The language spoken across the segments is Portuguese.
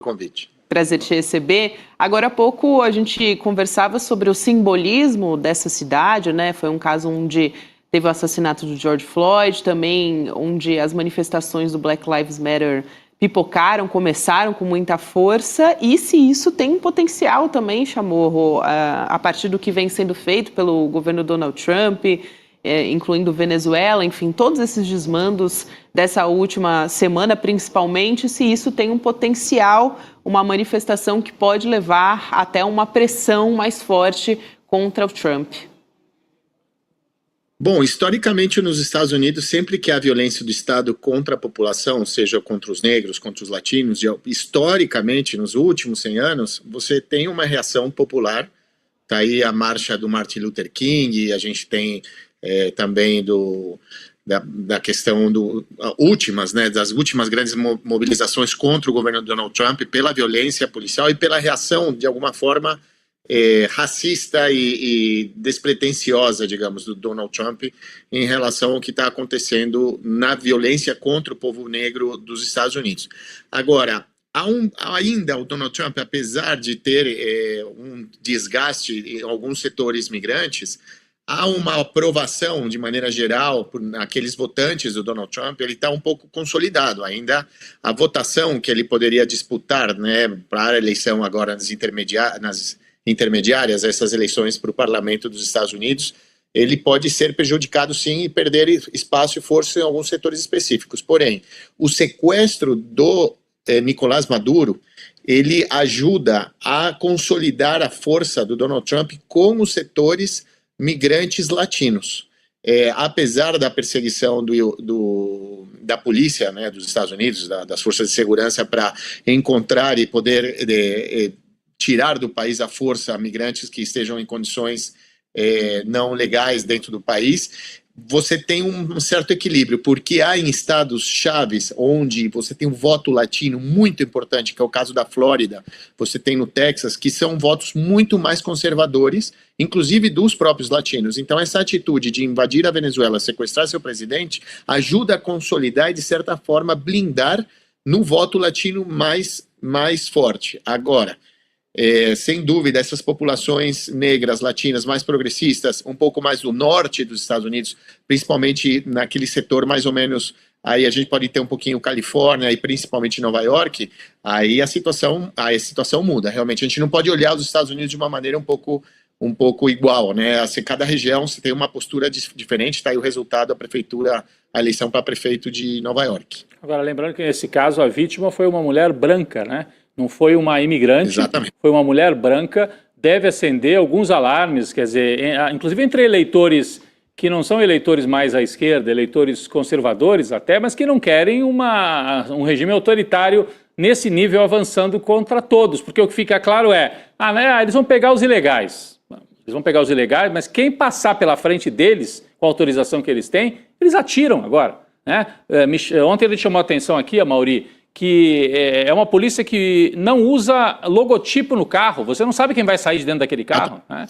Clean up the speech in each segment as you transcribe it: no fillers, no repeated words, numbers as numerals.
Convite. Prazer te receber. Agora há pouco a gente conversava sobre o simbolismo dessa cidade, né? Foi um caso onde teve o assassinato do George Floyd, também onde as manifestações do Black Lives Matter pipocaram, começaram com muita força, e se isso tem um potencial também, Chamorro, a partir do que vem sendo feito pelo governo Donald Trump, incluindo Venezuela, enfim, todos esses desmandos dessa última semana, principalmente, se isso tem um potencial, uma manifestação que pode levar até uma pressão mais forte contra o Trump. Bom, historicamente nos Estados Unidos, sempre que há violência do Estado contra a população, seja contra os negros, contra os latinos, historicamente, nos últimos 100 anos, você tem uma reação popular. Está aí a marcha do Martin Luther King, a gente tem também da questão últimas, né, das últimas grandes mobilizações contra o governo de Donald Trump, pela violência policial e pela reação, de alguma forma, racista e despretensiosa, digamos, do Donald Trump em relação ao que está acontecendo na violência contra o povo negro dos Estados Unidos. Agora, ainda o Donald Trump, apesar de ter um desgaste em alguns setores migrantes, há uma aprovação, de maneira geral, por aqueles votantes do Donald Trump, ele está um pouco consolidado. Ainda a votação que ele poderia disputar, né, para a eleição agora nas intermediárias, essas eleições para o parlamento dos Estados Unidos, ele pode ser prejudicado sim e perder espaço e força em alguns setores específicos. Porém, o sequestro do Nicolás Maduro, ele ajuda a consolidar a força do Donald Trump com os setores migrantes latinos. Apesar da perseguição da polícia, né, dos Estados Unidos, das forças de segurança, para encontrar e poder tirar do país à força migrantes que estejam em condições não legais dentro do país, você tem um certo equilíbrio, porque há em estados chaves onde você tem um voto latino muito importante, que é o caso da Flórida, você tem no Texas, que são votos muito mais conservadores, inclusive dos próprios latinos. Então essa atitude de invadir a Venezuela, sequestrar seu presidente, ajuda a consolidar e, de certa forma, blindar no voto latino mais forte. Agora, sem dúvida, essas populações negras, latinas, mais progressistas, um pouco mais do norte dos Estados Unidos, principalmente naquele setor mais ou menos, aí a gente pode ter um pouquinho Califórnia e principalmente Nova York, aí a situação muda. Realmente, a gente não pode olhar os Estados Unidos de uma maneira um pouco igual, né? Assim, cada região você tem uma postura diferente, está aí o resultado, a eleição para prefeito de Nova York. Agora, lembrando que nesse caso a vítima foi uma mulher branca, né? Não foi uma imigrante. Exatamente. Foi uma mulher branca, deve acender alguns alarmes, quer dizer, inclusive entre eleitores que não são eleitores mais à esquerda, eleitores conservadores até, mas que não querem um regime autoritário nesse nível avançando contra todos, porque o que fica claro eles vão pegar os ilegais. Eles vão pegar os ilegais, mas quem passar pela frente deles, com a autorização que eles têm, eles atiram agora, né? Ontem ele chamou a atenção aqui, Amaury, que é uma polícia que não usa logotipo no carro. Você não sabe quem vai sair de dentro daquele carro. Né?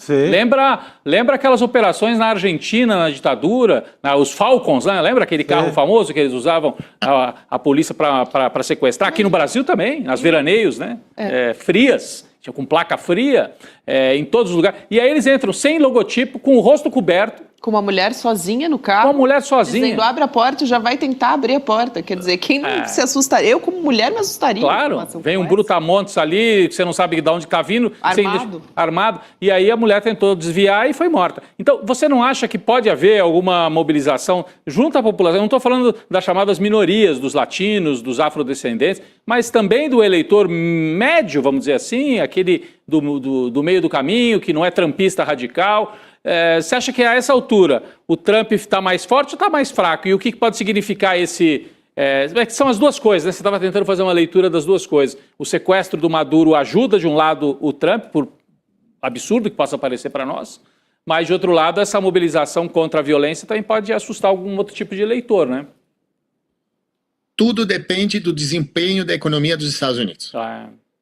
Lembra aquelas operações na Argentina, na ditadura, os Falcons, né? Lembra aquele carro famoso que eles usavam a polícia para sequestrar? Aqui no Brasil também, nas veraneios, né? Frias, com placa fria, em todos os lugares. E aí eles entram sem logotipo, com o rosto coberto. Com uma mulher sozinha no carro. Com uma mulher sozinha. Dizendo, abre a porta e já vai tentar abrir a porta. Quer dizer, quem não se assustaria? Eu, como mulher, me assustaria. Claro, vem um brutamontes ali, que você não sabe de onde está vindo. Armado. E aí a mulher tentou desviar e foi morta. Então, você não acha que pode haver alguma mobilização junto à população? Eu não estou falando das chamadas minorias, dos latinos, dos afrodescendentes, mas também do eleitor médio, vamos dizer assim, aquele do meio do caminho, que não é trampista radical. Você acha que a essa altura o Trump está mais forte ou está mais fraco? E o que pode significar esse... que são as duas coisas, né? Você estava tentando fazer uma leitura das duas coisas. O sequestro do Maduro ajuda, de um lado, o Trump, por absurdo que possa parecer para nós, mas, de outro lado, essa mobilização contra a violência também pode assustar algum outro tipo de eleitor, né? Tudo depende do desempenho da economia dos Estados Unidos.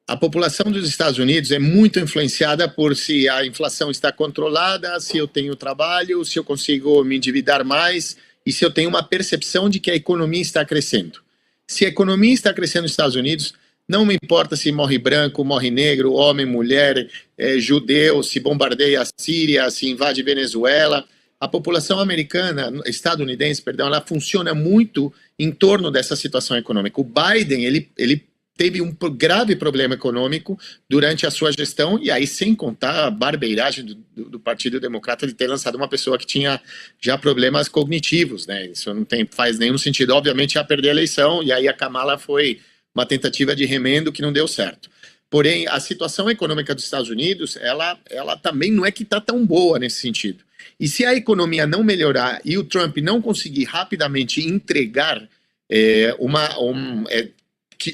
A população dos Estados Unidos é muito influenciada por se a inflação está controlada, se eu tenho trabalho, se eu consigo me endividar mais e se eu tenho uma percepção de que a economia está crescendo. Se a economia está crescendo nos Estados Unidos, Não me importa se morre branco, morre negro, homem, mulher, judeu, se bombardeia a Síria, se invade Venezuela. A população americana, estadunidense, perdão, ela funciona muito em torno dessa situação econômica. O Biden, ele teve um grave problema econômico durante a sua gestão, e aí sem contar a barbeiragem do Partido Democrata de ter lançado uma pessoa que tinha já problemas cognitivos, né? Isso não faz nenhum sentido. Obviamente ia perder a eleição, e aí a Kamala foi uma tentativa de remendo que não deu certo. Porém, a situação econômica dos Estados Unidos, ela também não é que está tão boa nesse sentido. E se a economia não melhorar e o Trump não conseguir rapidamente entregar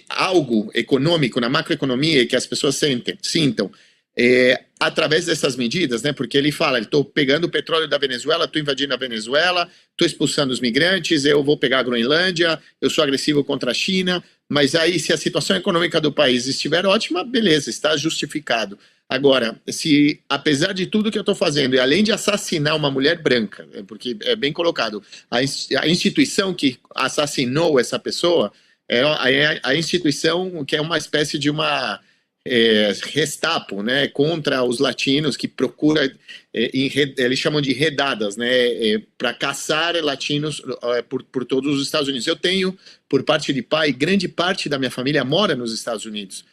algo econômico na macroeconomia que as pessoas sintam, através dessas medidas, né? Porque ele fala, estou pegando o petróleo da Venezuela, estou invadindo a Venezuela, estou expulsando os migrantes, eu vou pegar a Groenlândia, eu sou agressivo contra a China, mas aí se a situação econômica do país estiver ótima, beleza, está justificado. Agora, se apesar de tudo que eu estou fazendo, e além de assassinar uma mulher branca, porque é bem colocado, a instituição que assassinou essa pessoa é a instituição que é uma espécie de uma Gestapo, né, contra os latinos, que procura, eles chamam de redadas, né, para caçar latinos por todos os Estados Unidos. Eu tenho, por parte de pai, grande parte da minha família mora nos Estados Unidos,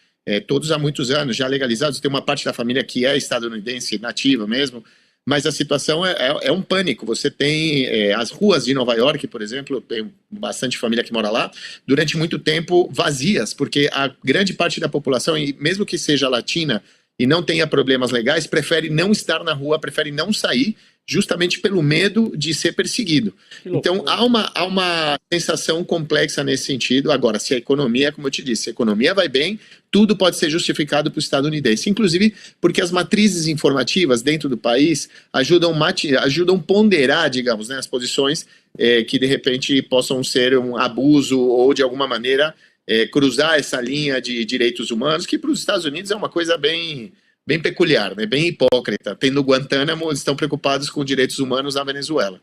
todos há muitos anos, já legalizados. Tem uma parte da família que é estadunidense, nativa mesmo, mas a situação é um pânico. Você tem as ruas de Nova York, por exemplo, tem bastante família que mora lá, durante muito tempo vazias, porque a grande parte da população, e mesmo que seja latina e não tenha problemas legais, prefere não estar na rua, prefere não sair, justamente pelo medo de ser perseguido. Então, há uma sensação complexa nesse sentido. Agora, se a economia, como eu te disse, se a economia vai bem, tudo pode ser justificado para o estadunidense, inclusive porque as matrizes informativas dentro do país ajudam a ponderar, digamos, né, as posições que, de repente, possam ser um abuso ou, de alguma maneira, cruzar essa linha de direitos humanos, que para os Estados Unidos é uma coisa bem peculiar, né? Bem hipócrita. Tendo Guantánamo, eles estão preocupados com direitos humanos na Venezuela.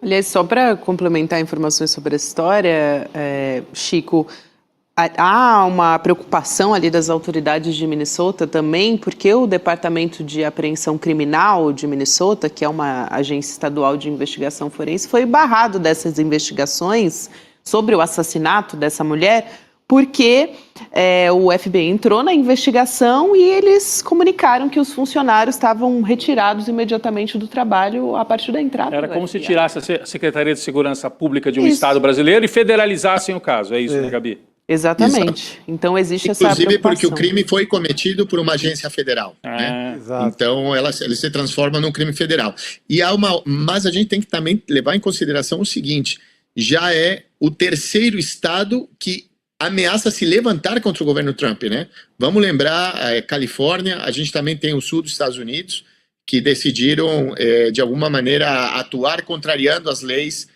Aliás, só para complementar informações sobre a história, Chico, há uma preocupação ali das autoridades de Minnesota também, porque o Departamento de Apreensão Criminal de Minnesota, que é uma agência estadual de investigação forense, foi barrado dessas investigações sobre o assassinato dessa mulher, porque o FBI entrou na investigação e eles comunicaram que os funcionários estavam retirados imediatamente do trabalho a partir da entrada. Era como se tirasse a Secretaria de Segurança Pública de um Estado brasileiro e federalizassem o caso, é isso, né, Gabi? Exatamente. Exato. Então existe essa preocupação. Inclusive porque o crime foi cometido por uma agência federal. Né? Então ele se transforma num crime federal. Mas a gente tem que também levar em consideração o seguinte, já é o terceiro estado que ameaça se levantar contra o governo Trump, né? Vamos lembrar, Califórnia, a gente também tem o sul dos Estados Unidos, que decidiram, de alguma maneira, atuar contrariando as leis,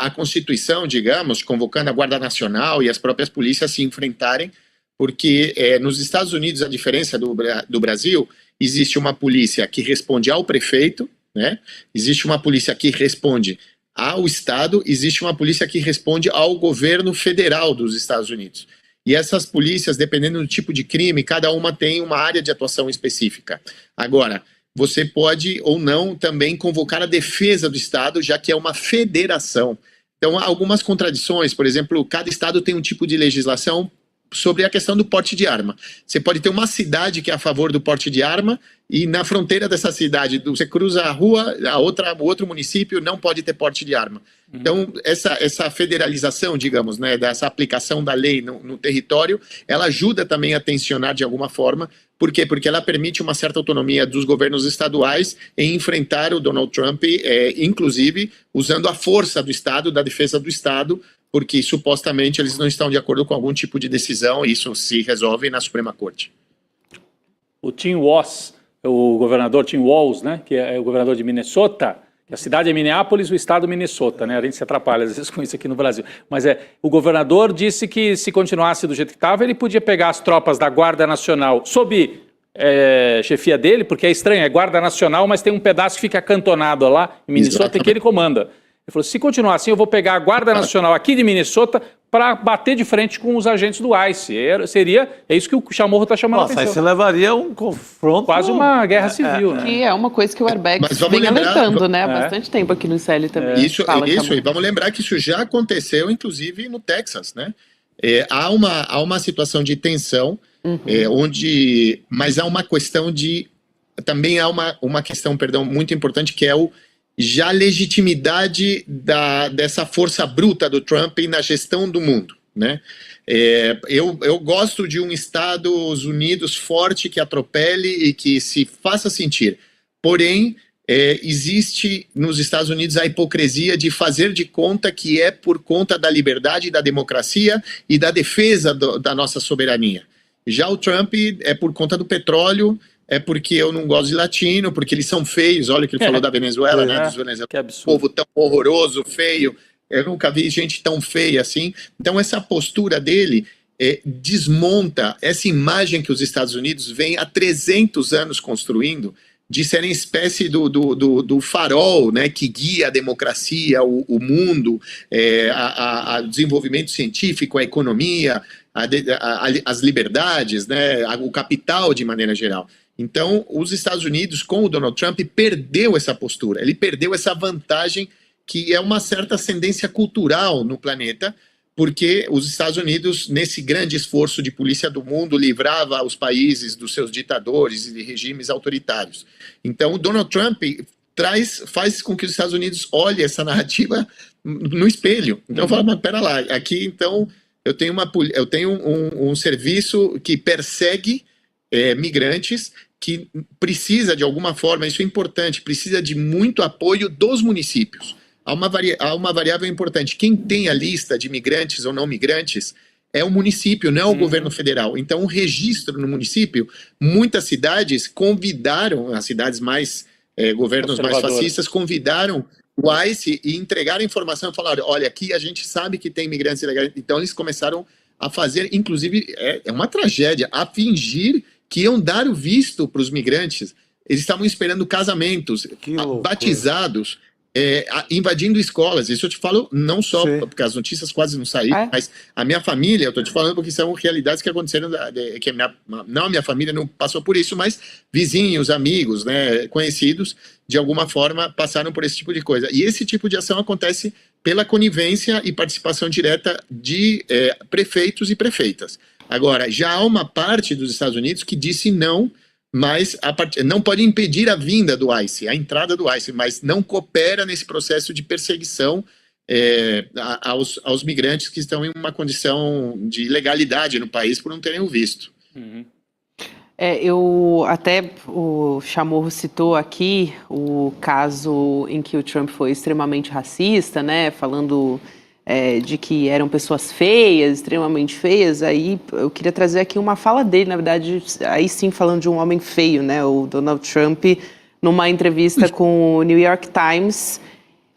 a Constituição, digamos, convocando a Guarda Nacional e as próprias polícias se enfrentarem, porque nos Estados Unidos, a diferença do Brasil, existe uma polícia que responde ao prefeito, né? Existe uma polícia que responde ao Estado, existe uma polícia que responde ao governo federal dos Estados Unidos. E essas polícias, dependendo do tipo de crime, cada uma tem uma área de atuação específica. Agora, você pode ou não também convocar a defesa do Estado, já que é uma federação. Então, há algumas contradições. Por exemplo, cada Estado tem um tipo de legislação sobre a questão do porte de arma. Você pode ter uma cidade que é a favor do porte de arma e na fronteira dessa cidade, você cruza a rua, o outro município não pode ter porte de arma. Então, essa federalização, digamos, né, dessa aplicação da lei no território, ela ajuda também a tensionar de alguma forma. Por quê? Porque ela permite uma certa autonomia dos governos estaduais em enfrentar o Donald Trump, inclusive usando a força do Estado, da defesa do Estado, porque supostamente eles não estão de acordo com algum tipo de decisão e isso se resolve na Suprema Corte. O Tim Walz, o governador Tim Walz, né, que é o governador de Minnesota, a cidade é Minneapolis, o estado Minnesota, né? A gente se atrapalha às vezes com isso aqui no Brasil. Mas o governador disse que se continuasse do jeito que estava, ele podia pegar as tropas da Guarda Nacional sob chefia dele, porque é estranho, é Guarda Nacional, mas tem um pedaço que fica acantonado lá em Minnesota que ele comanda. Ele falou, se continuar assim, eu vou pegar a Guarda Nacional aqui de Minnesota para bater de frente com os agentes do ICE. É isso que o Chamorro está chamando a atenção. Aí você levaria um confronto... Quase uma guerra civil, né? Que é uma coisa que o Airbag vem alertando, né? Há bastante tempo aqui no ICL também. Isso, e vamos lembrar que isso já aconteceu, inclusive, no Texas, né? Há uma situação de tensão, mas há uma questão de... Também há uma questão, muito importante, que é já a legitimidade dessa força bruta do Trump na gestão do mundo, né? Eu gosto de um Estados Unidos forte que atropele e que se faça sentir. Porém, existe nos Estados Unidos a hipocrisia de fazer de conta que é por conta da liberdade, da democracia e da defesa da nossa soberania. Já o Trump é por conta do petróleo, é porque eu não gosto de latino, porque eles são feios. Olha o que ele falou da Venezuela, né? Dos venezuelanos. Que absurdo. Povo tão horroroso, feio. Eu nunca vi gente tão feia assim. Então, essa postura dele desmonta essa imagem que os Estados Unidos vêm há 300 anos construindo, de serem espécie do farol, né, que guia a democracia, o mundo, a desenvolvimento científico, a economia, as liberdades, né, o capital de maneira geral. Então, os Estados Unidos, com o Donald Trump, perdeu essa postura, ele perdeu essa vantagem que é uma certa ascendência cultural no planeta, porque os Estados Unidos, nesse grande esforço de polícia do mundo, livrava os países dos seus ditadores e de regimes autoritários. Então, o Donald Trump faz com que os Estados Unidos olhem essa narrativa no espelho. Então, fala, mas pera lá, aqui, então, eu tenho um serviço que persegue migrantes, que precisa, de alguma forma, isso é importante, precisa de muito apoio dos municípios. Há uma variável importante. Quem tem a lista de migrantes ou não migrantes é o município, não é o governo federal. Então, o registro no município, muitas cidades convidaram, as cidades mais, governos mais fascistas, convidaram o ICE e entregaram informação e falaram, olha, aqui a gente sabe que tem imigrantes ilegais. Então, eles começaram a fazer, inclusive, é uma tragédia, a fingir que iam dar o visto para os migrantes. Eles estavam esperando casamentos, batizados, invadindo escolas. Isso eu te falo não só porque as notícias quase não saíram, mas a minha família, eu estou te falando porque são realidades que aconteceram, que não a minha família não passou por isso, mas vizinhos, amigos, né, conhecidos, de alguma forma passaram por esse tipo de coisa. E esse tipo de ação acontece pela conivência e participação direta de prefeitos e prefeitas. Agora, já há uma parte dos Estados Unidos que disse não, mas não pode impedir a vinda do ICE, a entrada do ICE, mas não coopera nesse processo de perseguição aos migrantes que estão em uma condição de ilegalidade no país por não terem o visto. O Chamorro citou aqui o caso em que o Trump foi extremamente racista, né, falando de que eram pessoas feias, extremamente feias. Aí eu queria trazer aqui uma fala dele, na verdade, aí sim falando de um homem feio, né, o Donald Trump, numa entrevista com o New York Times,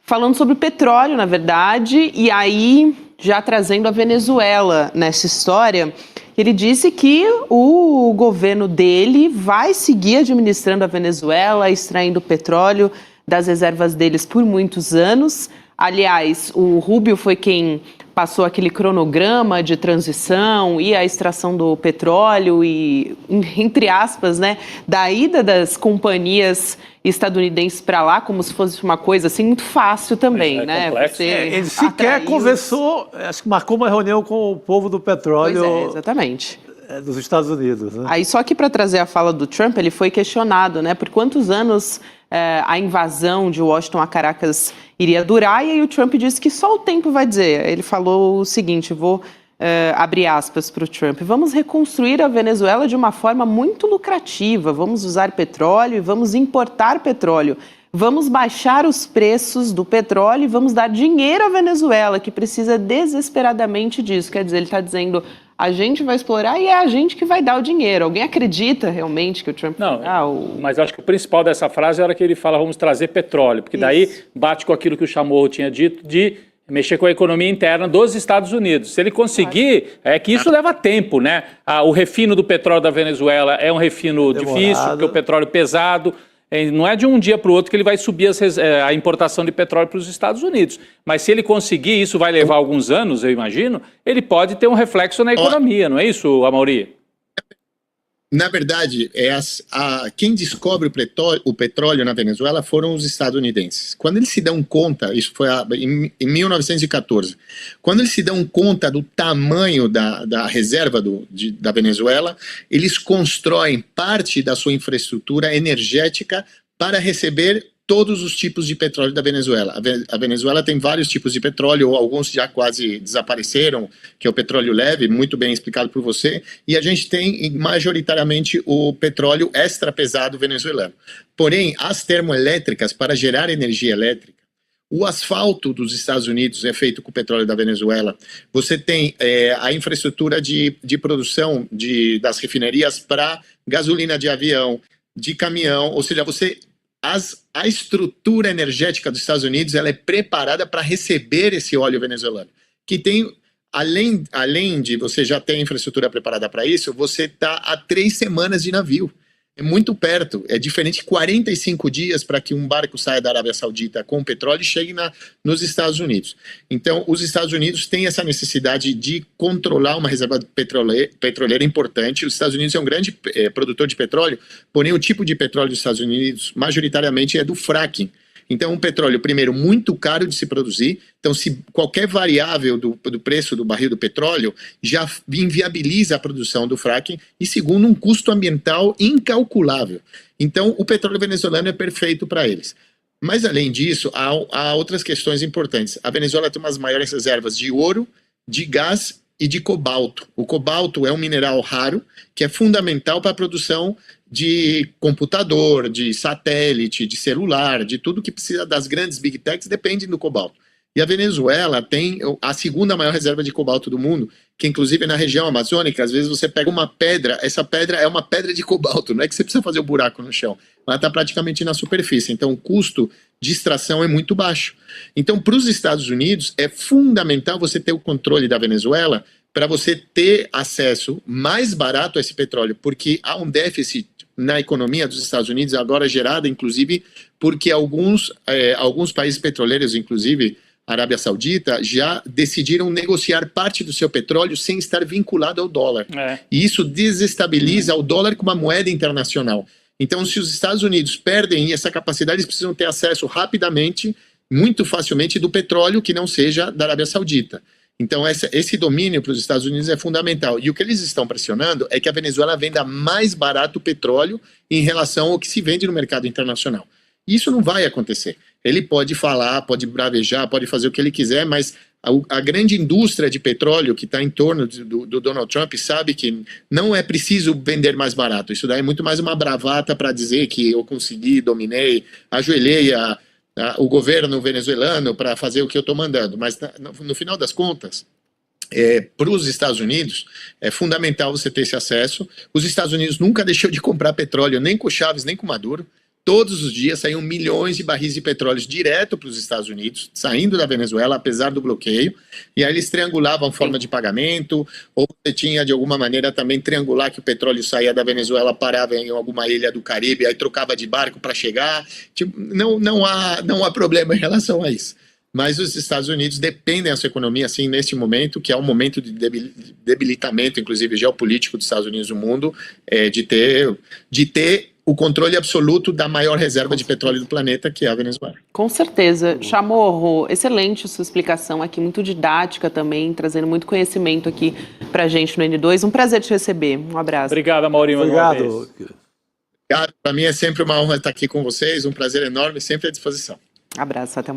falando sobre petróleo, na verdade, e aí já trazendo a Venezuela nessa história. Ele disse que o governo dele vai seguir administrando a Venezuela, extraindo petróleo das reservas deles por muitos anos. Aliás, o Rubio foi quem passou aquele cronograma de transição e a extração do petróleo e, entre aspas, né, da ida das companhias estadunidenses para lá, como se fosse uma coisa assim muito fácil também, né? Ele sequer conversou, acho que marcou uma reunião com o povo do petróleo. Pois exatamente. Dos Estados Unidos, né? Aí, só que para trazer a fala do Trump, ele foi questionado, né, por quantos anos a invasão de Washington a Caracas iria durar, e aí o Trump disse que só o tempo vai dizer. Ele falou o seguinte, vou abrir aspas para o Trump: vamos reconstruir a Venezuela de uma forma muito lucrativa, vamos usar petróleo e vamos importar petróleo. Vamos baixar os preços do petróleo e vamos dar dinheiro à Venezuela, que precisa desesperadamente disso. Quer dizer, ele está dizendo, a gente vai explorar e é a gente que vai dar o dinheiro. Alguém acredita realmente que o Trump vai dar o... Mas eu acho que o principal dessa frase é a hora que ele fala, vamos trazer petróleo, porque daí bate com aquilo que o Chamorro tinha dito de mexer com a economia interna dos Estados Unidos. Se ele conseguir, que isso leva tempo, né? O refino do petróleo da Venezuela é um refino difícil, porque o petróleo pesado. Não é de um dia para o outro que ele vai subir a importação de petróleo para os Estados Unidos. Mas se ele conseguir, isso vai levar alguns anos, eu imagino, ele pode ter um reflexo na economia, não é isso, Amaury? Na verdade, quem descobre o petróleo na Venezuela foram os estadunidenses. Quando eles se dão conta, isso foi em 1914, quando eles se dão conta do tamanho da reserva da Venezuela, eles constroem parte da sua infraestrutura energética para receber todos os tipos de petróleo da Venezuela. A Venezuela tem vários tipos de petróleo, alguns já quase desapareceram, que é o petróleo leve, muito bem explicado por você, e a gente tem majoritariamente o petróleo extra pesado venezuelano. Porém, as termoelétricas, para gerar energia elétrica, o asfalto dos Estados Unidos é feito com o petróleo da Venezuela. Você tem a infraestrutura de produção das refinarias para gasolina de avião, de caminhão, ou seja, a estrutura energética dos Estados Unidos ela é preparada para receber esse óleo venezuelano, que tem, além de você já ter a infraestrutura preparada para isso, você está a 3 semanas de navio. É muito perto, é diferente de 45 dias para que um barco saia da Arábia Saudita com petróleo e chegue nos Estados Unidos. Então, os Estados Unidos têm essa necessidade de controlar uma reserva petroleira importante. Os Estados Unidos é um grande produtor de petróleo, porém o tipo de petróleo dos Estados Unidos, majoritariamente, é do fracking. Então, um petróleo, primeiro, muito caro de se produzir. Então, se qualquer variável do preço do barril do petróleo já inviabiliza a produção do fracking. E, segundo, um custo ambiental incalculável. Então, o petróleo venezuelano é perfeito para eles. Mas, além disso, há outras questões importantes. A Venezuela tem umas maiores reservas de ouro, de gás e de cobalto. O cobalto é um mineral raro que é fundamental para a produção de computador, de satélite, de celular, de tudo que precisa das grandes big techs depende do cobalto. E a Venezuela tem a segunda maior reserva de cobalto do mundo, que inclusive na região amazônica, às vezes você pega uma pedra, essa pedra é uma pedra de cobalto, não é que você precisa fazer um buraco no chão, ela está praticamente na superfície, então o custo de extração é muito baixo. Então, para os Estados Unidos, é fundamental você ter o controle da Venezuela para você ter acesso mais barato a esse petróleo, porque há um déficit na economia dos Estados Unidos, agora gerada, inclusive, porque alguns países petroleiros, inclusive a Arábia Saudita, já decidiram negociar parte do seu petróleo sem estar vinculado ao dólar. E isso desestabiliza o dólar como uma moeda internacional. Então, se os Estados Unidos perdem essa capacidade, eles precisam ter acesso rapidamente, muito facilmente, do petróleo que não seja da Arábia Saudita. Então, esse domínio para os Estados Unidos é fundamental. E o que eles estão pressionando é que a Venezuela venda mais barato o petróleo em relação ao que se vende no mercado internacional. Isso não vai acontecer. Ele pode falar, pode bravejar, pode fazer o que ele quiser, mas a grande indústria de petróleo que está em torno do Donald Trump sabe que não é preciso vender mais barato. Isso daí é muito mais uma bravata para dizer que eu consegui, dominei, ajoelhei o governo venezuelano para fazer o que eu estou mandando, mas no final das contas, para os Estados Unidos, é fundamental você ter esse acesso. Os Estados Unidos nunca deixou de comprar petróleo, nem com Chávez, nem com Maduro. Todos os dias saíam milhões de barris de petróleo direto para os Estados Unidos, saindo da Venezuela, apesar do bloqueio, e aí eles triangulavam forma de pagamento, ou você tinha de alguma maneira também triangular que o petróleo saía da Venezuela, parava em alguma ilha do Caribe, aí trocava de barco para chegar. Tipo, não há problema em relação a isso. Mas os Estados Unidos dependem da sua economia, assim, neste momento, que é um momento de debilitamento, inclusive geopolítico dos Estados Unidos no mundo, de ter o controle absoluto da maior reserva de petróleo do planeta, que é a Venezuela. Com certeza. Chamorro, excelente sua explicação aqui, muito didática também, trazendo muito conhecimento aqui pra gente no N2. Um prazer te receber. Um abraço. Obrigado, Amaury. Obrigado. Obrigado. Para mim é sempre uma honra estar aqui com vocês, um prazer enorme, sempre à disposição. Abraço, até mais.